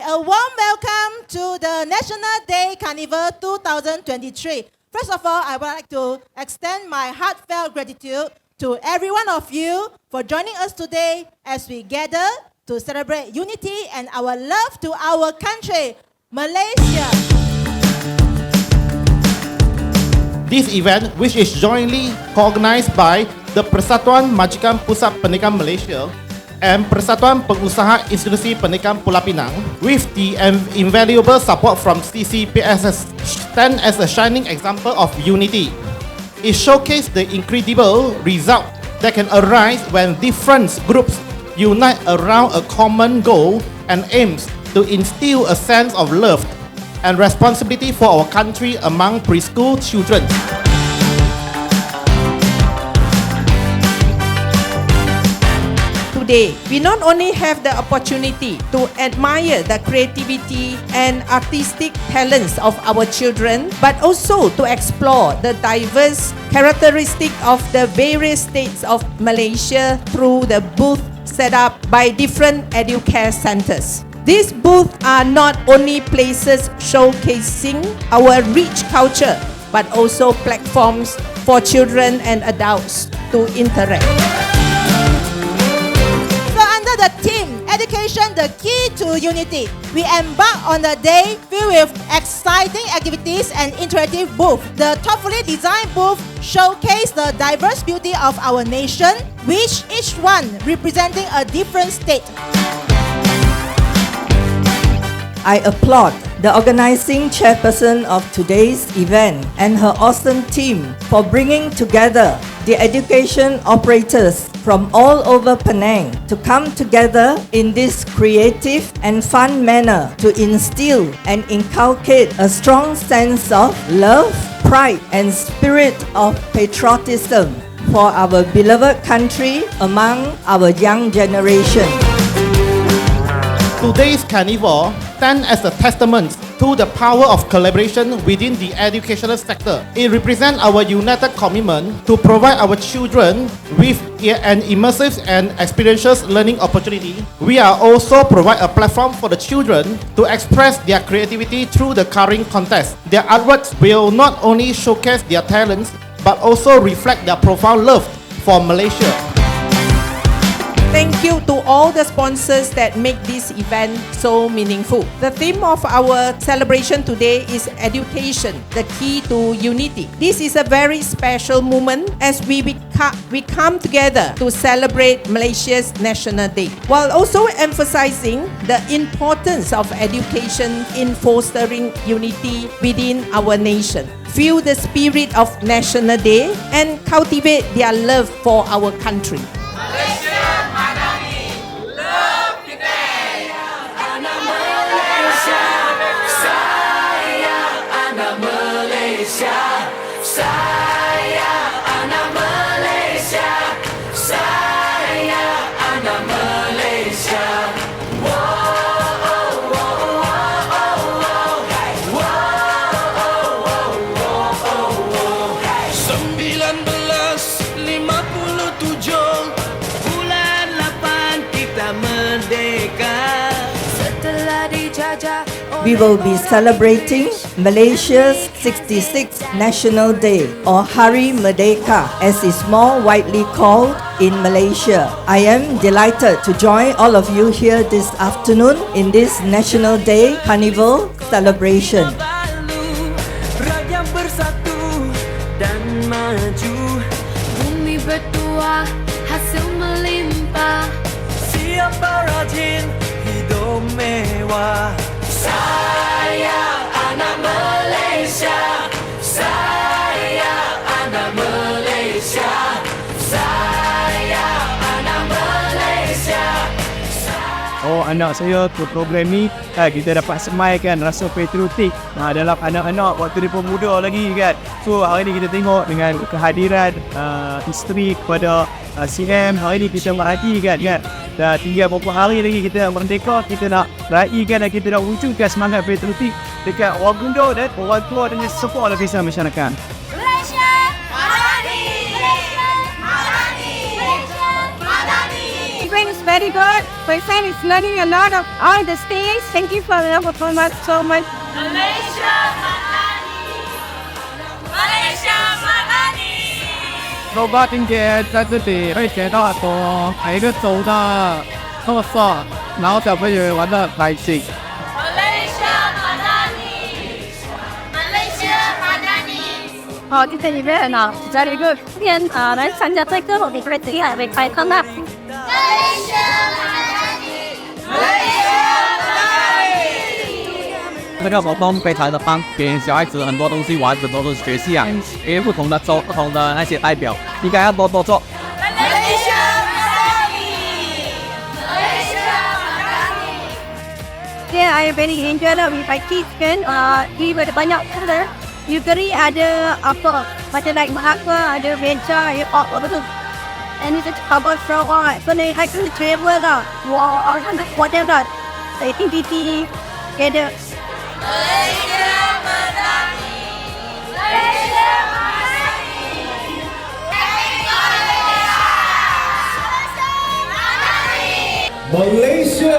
a warm welcome to the National Day Carnival 2023. First of all, I would like to extend my heartfelt gratitude to every one of you for joining us today as we gather to celebrate unity and our love to our country, Malaysia. This event, which is jointly organized by the Persatuan Majikan Pusat Pendidikan Malaysia and Persatuan Pengusaha Institusi Pendidikan Pulau Pinang, with the invaluable support from CCPSS, stand as a shining example of unity. It showcased the incredible result that can arise when different groups unite around a common goal and aims to instill a sense of love and responsibility for our country among preschool children. Today, we not only have the opportunity to admire the creativity and artistic talents of our children, but also to explore the diverse characteristics of the various states of Malaysia through the booth set up by different Educare centers. These booths are not only places showcasing our rich culture, but also platforms for children and adults to interact. The theme, Education, the Key to Unity. We embark on a day filled with exciting activities and interactive booths. The thoughtfully designed booth showcase the diverse beauty of our nation, which each one representing a different state. I applaud the organizing chairperson of today's event and her awesome team for bringing together the education operators from all over Penang to come together in this creative and fun manner to instill and inculcate a strong sense of love, pride, and spirit of patriotism for our beloved country among our young generation. Today's Carnival stands as a testament to the power of collaboration within the educational sector. It represents our united commitment to provide our children with an immersive and experiential learning opportunity. We are also provide a platform for the children to express their creativity through the current contest. Their artworks will not only showcase their talents, but also reflect their profound love for Malaysia. Thank you to all the sponsors that make this event so meaningful. The theme of our celebration today is Education, the Key to Unity. This is a very special moment as we come together to celebrate Malaysia's National Day, while also emphasizing the importance of education in fostering unity within our nation. Feel the spirit of National Day and cultivate their love for our country. We will be celebrating Malaysia's 66th National Day, or Hari Merdeka as it's more widely called in Malaysia. I am delighted to join all of you here this afternoon in this National Day Carnival celebration. Bumi bertuah, hasil melimpah. Siapa rajin, hidup mewah. Sayang anak Malaysia, sayang anak Malaysia, sayang anak Malaysia. Oh, anak saya ke program ni kita dapat semaikan rasa patriotik dalam anak-anak waktu dia muda lagi kan. So hari ni kita tengok dengan kehadiran isteri kepada CM, hari ni kita merhatikan kan. Dah tinggal beberapa hari lagi kita merdeka, kita nak raikan dan kita nak wujudkan semangat patriotik dekat orang muda dan orang tua dengan semua lapisan masyarakat. Malaysia, Madani! Malaysia, Madani! Malaysia, Madani! very good. My son is learning a lot of all the things. Thank you for the performance so much. Malaysia Madani, Malaysia Madani。出发今天在这里会学到很多每一个州的特色，然后小朋友也玩得很开心。Malaysia Madani, Malaysia Madani。好，这个 event 呢，very good。今天来参加这个我们会体验会开课呢。Malaysia Madani, Malaysia Madani。这个活动非常的棒，给小孩子很多东西玩，很多东西学习啊。因为不同的州、不同的那些代表，应该要多多做。Malaysia Madani, Malaysia Madani。Yeah, I very enjoy with my kids kan. Dia banyak color. Usually ada apa macam like Mahaka, ada venture, apa tu. And it's about from so they have to travel lah. Wow, whatever. Activity, ada. Malaysia Madani, Malaysia Madani. Malaysia